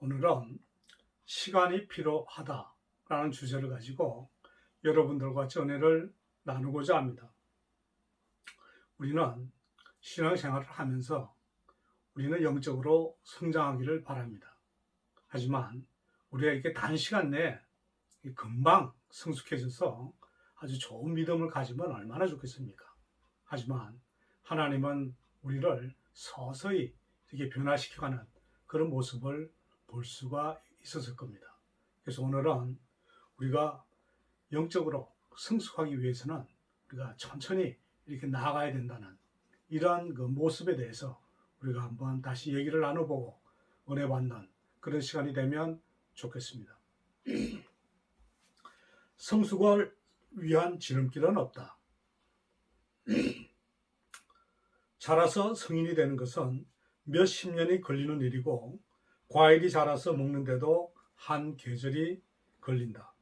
오늘은 시간이 필요하다라는 주제를 가지고 여러분들과 같이 은혜를 나누고자 합니다. 우리는 신앙생활을 하면서 우리는 영적으로 성장하기를 바랍니다. 하지만 우리가 이렇게 단시간 내에 금방 성숙해져서 아주 좋은 믿음을 가지면 얼마나 좋겠습니까? 하지만 하나님은 우리를 서서히 이렇게 변화시켜가는 그런 모습을 볼 수가 있었을 겁니다. 그래서 오늘은 우리가 영적으로 성숙하기 위해서는 우리가 천천히 이렇게 나아가야 된다는 이러한 그 모습에 대해서 우리가 한번 다시 얘기를 나눠보고 은혜 받는 그런 시간이 되면 좋겠습니다. 성숙을 위한 지름길은 없다. 자라서 성인이 되는 것은 몇십 년이 걸리는 일이고 과일이 자라서 먹는데도 한 계절이 걸린다.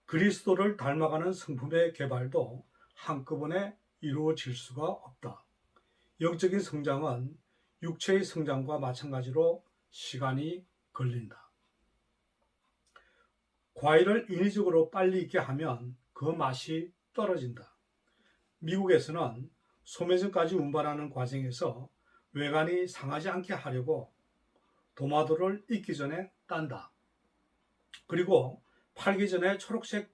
그리스도를 닮아가는 성품의 개발도 한꺼번에 이루어질 수가 없다. 영적인 성장은 육체의 성장과 마찬가지로 시간이 걸린다. 과일을 인위적으로 빨리 익게 하면 그 맛이 떨어진다. 미국에서는 소매점까지 운반하는 과정에서 외관이 상하지 않게 하려고 도마도를 익기 전에 딴다. 그리고 팔기 전에 초록색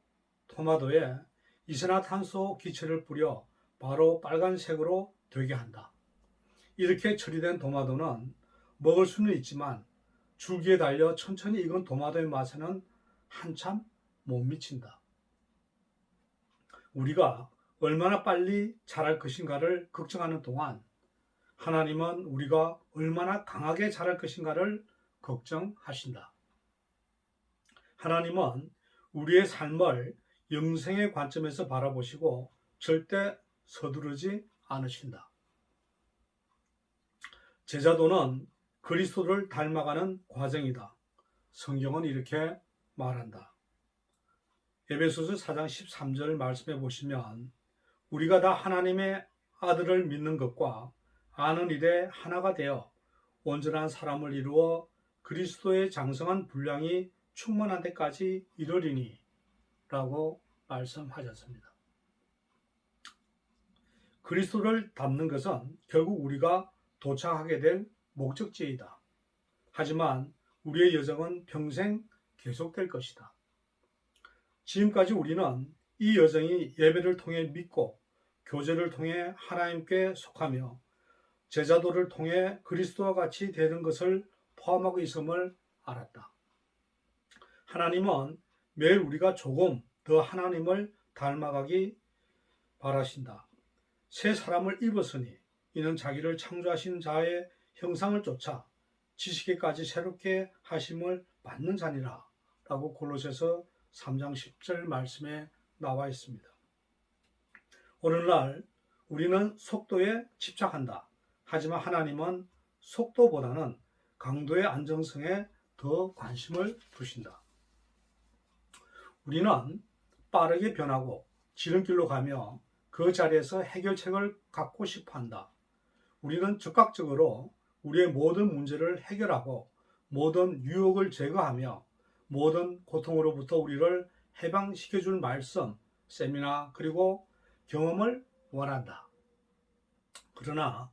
토마토에 이산화탄소 기체를 뿌려 바로 빨간색으로 되게 한다. 이렇게 처리된 토마토는 먹을 수는 있지만 줄기에 달려 천천히 익은 토마토의 맛에는 한참 못 미친다. 우리가 얼마나 빨리 자랄 것인가를 걱정하는 동안 하나님은 우리가 얼마나 강하게 자랄 것인가를 걱정하신다. 하나님은 우리의 삶을 영생의 관점에서 바라보시고 절대 서두르지 않으신다. 제자도는 그리스도를 닮아가는 과정이다. 성경은 이렇게 말한다. 에베소서 4장 13절 말씀해 보시면 우리가 다 하나님의 아들을 믿는 것과 아는 일에 하나가 되어 온전한 사람을 이루어 그리스도의 장성한 분량이 충만한 데까지 이르리니 라고 말씀하셨습니다. 그리스도를 닮는 것은 결국 우리가 도착하게 될 목적지이다. 하지만 우리의 여정은 평생 계속될 것이다. 지금까지 우리는 이 여정이 예배를 통해 믿고 교제를 통해 하나님께 속하며 제자도를 통해 그리스도와 같이 되는 것을 포함하고 있음을 알았다. 하나님은 매일 우리가 조금 더 하나님을 닮아가기 바라신다. 새 사람을 입었으니 이는 자기를 창조하신 자의 형상을 쫓아 지식에까지 새롭게 하심을 받는 자니라 라고 골로새서 3장 10절 말씀에 나와 있습니다. 오늘날 우리는 속도에 집착한다. 하지만 하나님은 속도보다는 강도의 안정성에 더 관심을 두신다. 우리는 빠르게 변하고 지름길로 가며 그 자리에서 해결책을 갖고 싶어 한다. 우리는 즉각적으로 우리의 모든 문제를 해결하고 모든 유혹을 제거하며 모든 고통으로부터 우리를 해방시켜줄 말씀, 세미나 그리고 경험을 원한다. 그러나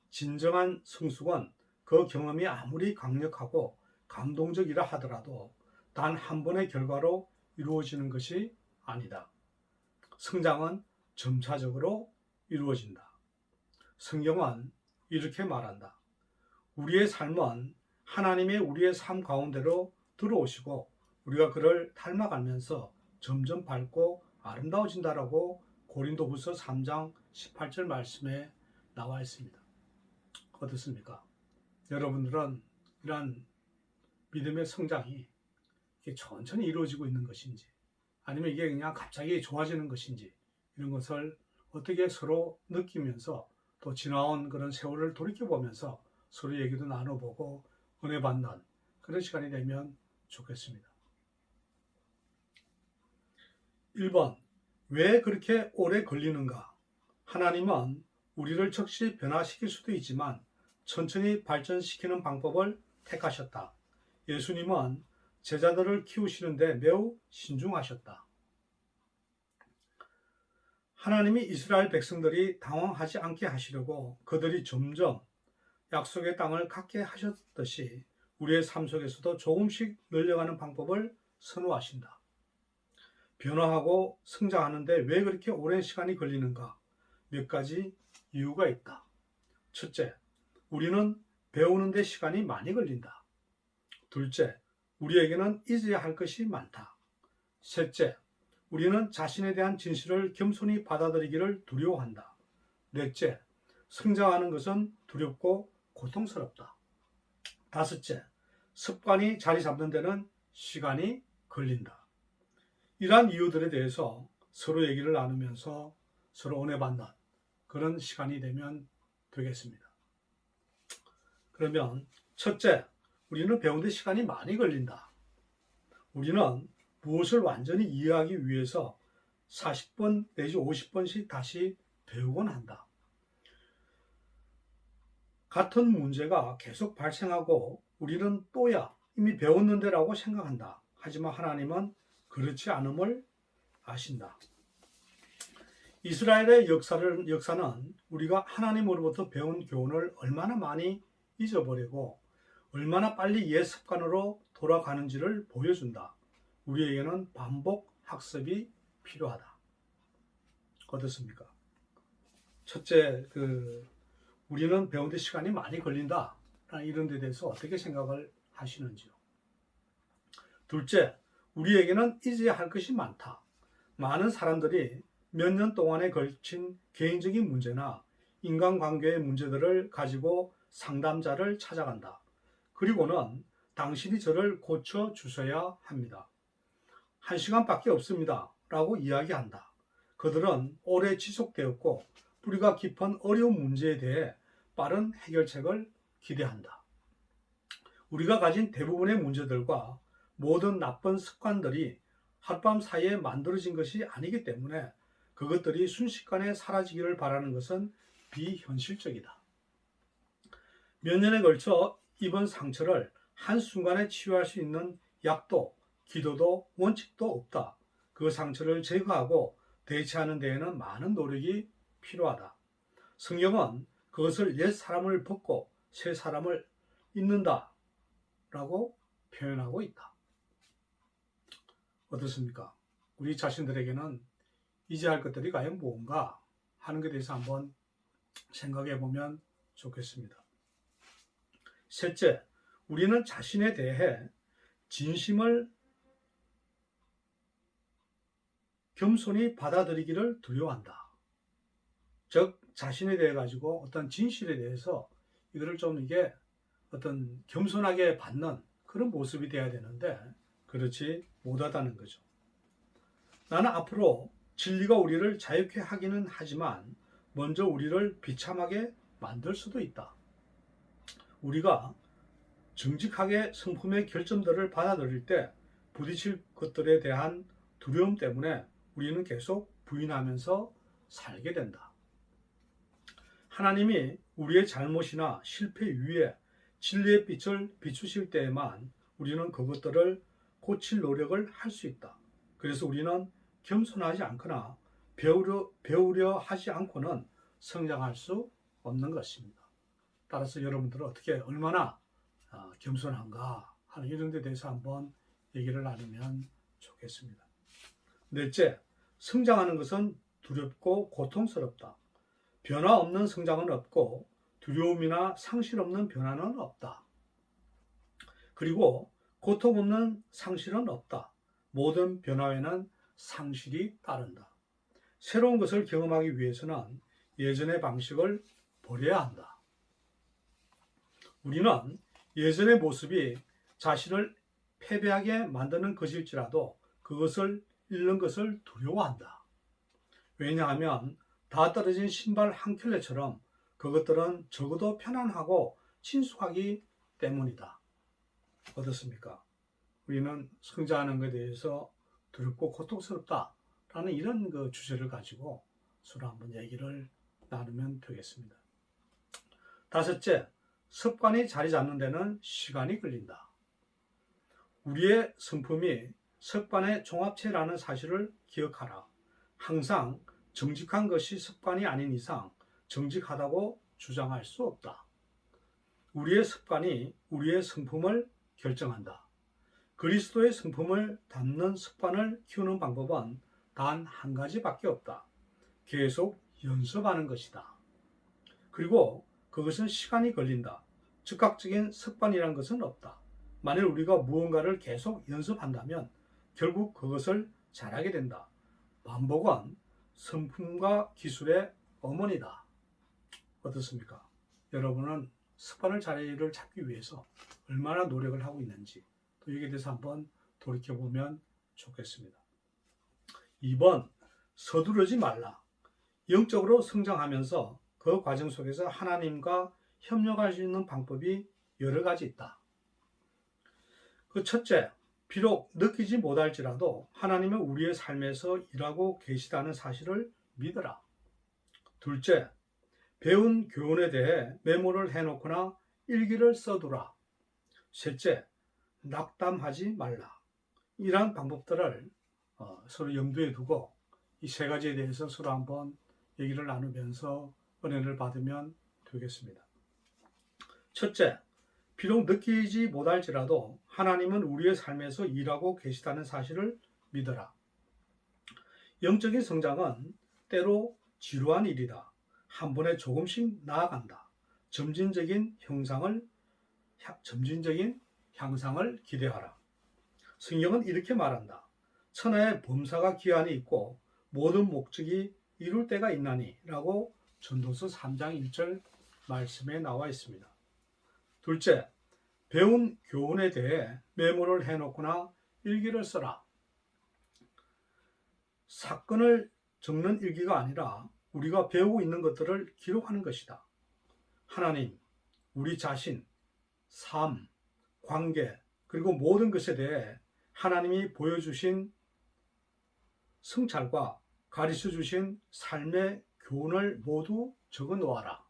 진정한 성숙은 그 경험이 아무리 강력하고 감동적이라 하더라도 단 한 번의 결과로 이루어지는 것이 아니다. 성장은 점차적으로 이루어진다. 성경은 이렇게 말한다. 우리의 삶은 하나님의 우리의 삶 가운데로 들어오시고 우리가 그를 닮아가면서 점점 밝고 아름다워진다라고 고린도후서 3장 18절 말씀에 나와 있습니다. 어떻습니까? 여러분들은 이러한 믿음의 성장이 천천히 이루어지고 있는 것인지 아니면 이게 그냥 갑자기 좋아지는 것인지 이런 것을 어떻게 서로 느끼면서 또 지나온 그런 세월을 돌이켜보면서 서로 얘기도 나눠보고 은혜 받는 그런 시간이 되면 좋겠습니다. 1번, 왜 그렇게 오래 걸리는가? 하나님은 우리를 즉시 변화시킬 수도 있지만 천천히 발전시키는 방법을 택하셨다. 예수님은 제자들을 키우시는데 매우 신중하셨다. 하나님이 이스라엘 백성들이 당황하지 않게 하시려고 그들이 점점 약속의 땅을 갖게 하셨듯이 우리의 삶 속에서도 조금씩 늘려가는 방법을 선호하신다. 변화하고 성장하는데 왜 그렇게 오랜 시간이 걸리는가? 몇 가지 이유가 있다. 첫째, 우리는 배우는 데 시간이 많이 걸린다. 둘째, 우리에게는 잊어야 할 것이 많다. 셋째, 우리는 자신에 대한 진실을 겸손히 받아들이기를 두려워한다. 넷째, 성장하는 것은 두렵고 고통스럽다. 다섯째, 습관이 자리 잡는 데는 시간이 걸린다. 이러한 이유들에 대해서 서로 얘기를 나누면서 서로 은혜받는 그런 시간이 되면 되겠습니다. 그러면 첫째, 우리는 배우는데 시간이 많이 걸린다. 우리는 무엇을 완전히 이해하기 위해서 40번 내지 50번씩 다시 배우곤 한다. 같은 문제가 계속 발생하고 우리는 또야 이미 배웠는데 라고 생각한다. 하지만 하나님은 그렇지 않음을 아신다. 이스라엘의 역사는 우리가 하나님으로부터 배운 교훈을 얼마나 많이 잊어버리고 얼마나 빨리 옛 습관으로 돌아가는지를 보여준다. 우리에게는 반복 학습이 필요하다. 어떻습니까? 첫째, 우리는 배우는데 시간이 많이 걸린다. 이런 데 대해서 어떻게 생각을 하시는지요? 둘째, 우리에게는 잊어야 할 것이 많다. 많은 사람들이 몇 년 동안에 걸친 개인적인 문제나 인간관계의 문제들을 가지고 상담자를 찾아간다. 그리고는 당신이 저를 고쳐주셔야 합니다. 1시간밖에 없습니다. 라고 이야기한다. 그들은 오래 지속되었고 뿌리가 깊은 어려운 문제에 대해 빠른 해결책을 기대한다. 우리가 가진 대부분의 문제들과 모든 나쁜 습관들이 하룻밤 사이에 만들어진 것이 아니기 때문에 그것들이 순식간에 사라지기를 바라는 것은 비현실적이다. 몇 년에 걸쳐 입은 상처를 한순간에 치유할 수 있는 약도, 기도도, 원칙도 없다. 그 상처를 제거하고 대체하는 데에는 많은 노력이 필요하다. 성경은 그것을 옛 사람을 벗고 새 사람을 입는다 라고 표현하고 있다. 어떻습니까? 우리 자신들에게는 잊어야 할 것들이 과연 뭔가 하는 것에 대해서 한번 생각해 보면 좋겠습니다. 셋째, 우리는 자신에 대해 진심을 겸손히 받아들이기를 두려워한다. 즉, 자신에 대해 가지고 어떤 진실에 대해서 이거를 좀 이게 어떤 겸손하게 받는 그런 모습이 돼야 되는데 그렇지 못하다는 거죠. 나는 앞으로 진리가 우리를 자유케 하기는 하지만 먼저 우리를 비참하게 만들 수도 있다. 우리가 정직하게 성품의 결점들을 받아들일 때 부딪힐 것들에 대한 두려움 때문에 우리는 계속 부인하면서 살게 된다. 하나님이 우리의 잘못이나 실패 위에 진리의 빛을 비추실 때에만 우리는 그것들을 고칠 노력을 할 수 있다. 그래서 우리는 겸손하지 않거나 배우려 하지 않고는 성장할 수 없는 것입니다. 따라서 여러분들은 어떻게 얼마나 겸손한가 하는 이런 데 대해서 한번 얘기를 나누면 좋겠습니다. 넷째, 성장하는 것은 두렵고 고통스럽다. 변화 없는 성장은 없고 두려움이나 상실 없는 변화는 없다. 그리고 고통 없는 상실은 없다. 모든 변화에는 상실이 따른다. 새로운 것을 경험하기 위해서는 예전의 방식을 버려야 한다. 우리는 예전의 모습이 자신을 패배하게 만드는 것일지라도 그것을 잃는 것을 두려워한다. 왜냐하면 다 떨어진 신발 한 켤레처럼 그것들은 적어도 편안하고 친숙하기 때문이다. 어떻습니까? 우리는 성장하는 것에 대해서 두렵고 고통스럽다라는 이런 주제를 가지고 서로 한번 얘기를 나누면 되겠습니다. 다섯째, 습관이 자리 잡는 데는 시간이 걸린다. 우리의 성품이 습관의 종합체라는 사실을 기억하라. 항상 정직한 것이 습관이 아닌 이상 정직하다고 주장할 수 없다. 우리의 습관이 우리의 성품을 결정한다. 그리스도의 성품을 담는 습관을 키우는 방법은 단 한 가지밖에 없다. 계속 연습하는 것이다. 그리고 그것은 시간이 걸린다. 즉각적인 습관이란 것은 없다. 만일 우리가 무언가를 계속 연습한다면 결국 그것을 잘하게 된다. 반복은 성품과 기술의 어머니다. 어떻습니까? 여러분은 습관을 자리를 잡기 위해서 얼마나 노력을 하고 있는지 또 여기에 대해서 한번 돌이켜보면 좋겠습니다. 2번, 서두르지 말라. 영적으로 성장하면서 그 과정 속에서 하나님과 협력할 수 있는 방법이 여러 가지 있다. 그 첫째, 비록 느끼지 못할지라도 하나님은 우리의 삶에서 일하고 계시다는 사실을 믿어라. 둘째, 배운 교훈에 대해 메모를 해놓거나 일기를 써두라. 셋째, 낙담하지 말라. 이러한 방법들을 서로 염두에 두고 이 세 가지에 대해서 서로 한번 얘기를 나누면서 은혜를 받으면 되겠습니다. 첫째, 비록 느끼지 못할지라도 하나님은 우리의 삶에서 일하고 계시다는 사실을 믿어라. 영적인 성장은 때로 지루한 일이다. 한 번에 조금씩 나아간다. 점진적인 향상을 기대하라. 성경은 이렇게 말한다. 천하의 범사가 기한이 있고 모든 목적이 이룰 때가 있나니 라고 전도서 3장 1절 말씀에 나와 있습니다. 둘째, 배운 교훈에 대해 메모를 해놓거나 일기를 써라. 사건을 적는 일기가 아니라 우리가 배우고 있는 것들을 기록하는 것이다. 하나님, 우리 자신, 삶, 관계, 그리고 모든 것에 대해 하나님이 보여주신 성찰과 가르쳐 주신 삶의 교훈을 모두 적어 놓아라.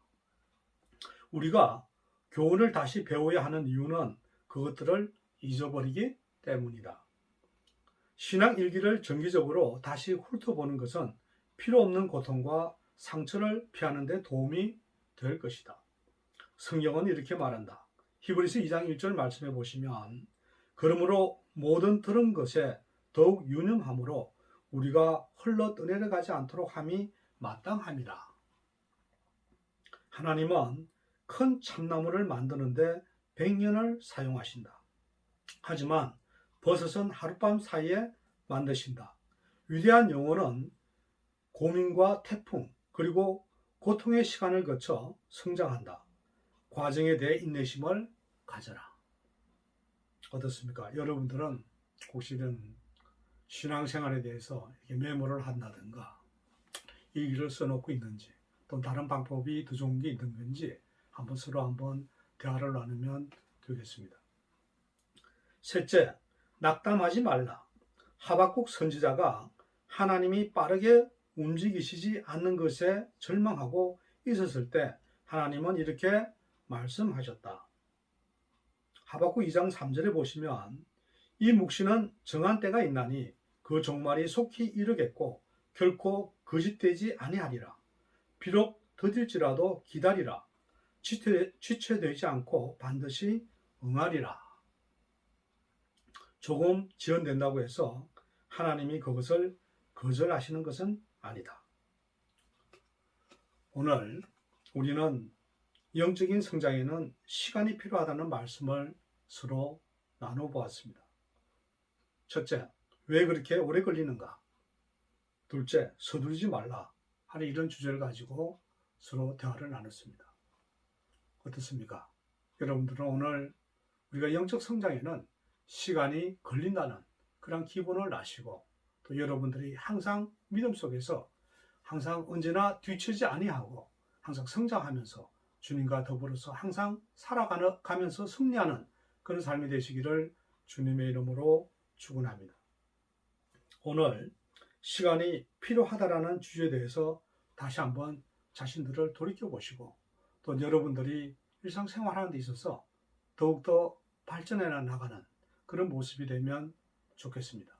우리가 교훈을 다시 배워야 하는 이유는 그것들을 잊어버리기 때문이다. 신앙 일기를 정기적으로 다시 훑어보는 것은 필요 없는 고통과 상처를 피하는 데 도움이 될 것이다. 성경은 이렇게 말한다. 히브리서 2장 1절 말씀해 보시면 그러므로 모든 들은 것에 더욱 유념함으로 우리가 흘러 떠내려가지 않도록 함이 마땅함이라. 하나님은 큰 참나무를 만드는데 100년을 사용하신다. 하지만 버섯은 하룻밤 사이에 만드신다. 위대한 영혼은 고민과 태풍 그리고 고통의 시간을 거쳐 성장한다. 과정에 대해 인내심을 가져라. 어떻습니까? 여러분들은 혹시는 신앙생활에 대해서 메모를 한다든가 일기를 써놓고 있는지 또 다른 방법이 더 좋은 게 있는 건지 서로 한번 대화를 나누면 되겠습니다. 셋째, 낙담하지 말라. 하박국 선지자가 하나님이 빠르게 움직이시지 않는 것에 절망하고 있었을 때 하나님은 이렇게 말씀하셨다. 하박국 2장 3절에 보시면 이 묵시는 정한 때가 있나니 그 종말이 속히 이르겠고 결코 거짓되지 아니하리라. 비록 더딜지라도 기다리라. 지체되지 않고 반드시 응하리라. 조금 지연된다고 해서 하나님이 그것을 거절하시는 것은 아니다. 오늘 우리는 영적인 성장에는 시간이 필요하다는 말씀을 서로 나눠보았습니다. 첫째, 왜 그렇게 오래 걸리는가? 둘째, 서두르지 말라 하는 이런 주제를 가지고 서로 대화를 나눴습니다. 어떻습니까? 여러분들은 오늘 우리가 영적 성장에는 시간이 걸린다는 그런 기본을 아시고 또 여러분들이 항상 믿음 속에서 항상 언제나 뒤처지 아니하고 항상 성장하면서 주님과 더불어서 항상 살아가면서 승리하는 그런 삶이 되시기를 주님의 이름으로 축원합니다. 오늘 시간이 필요하다라는 주제에 대해서 다시 한번 자신들을 돌이켜 보시고 또 여러분들이 일상생활하는 데 있어서 더욱더 발전해 나가는 그런 모습이 되면 좋겠습니다.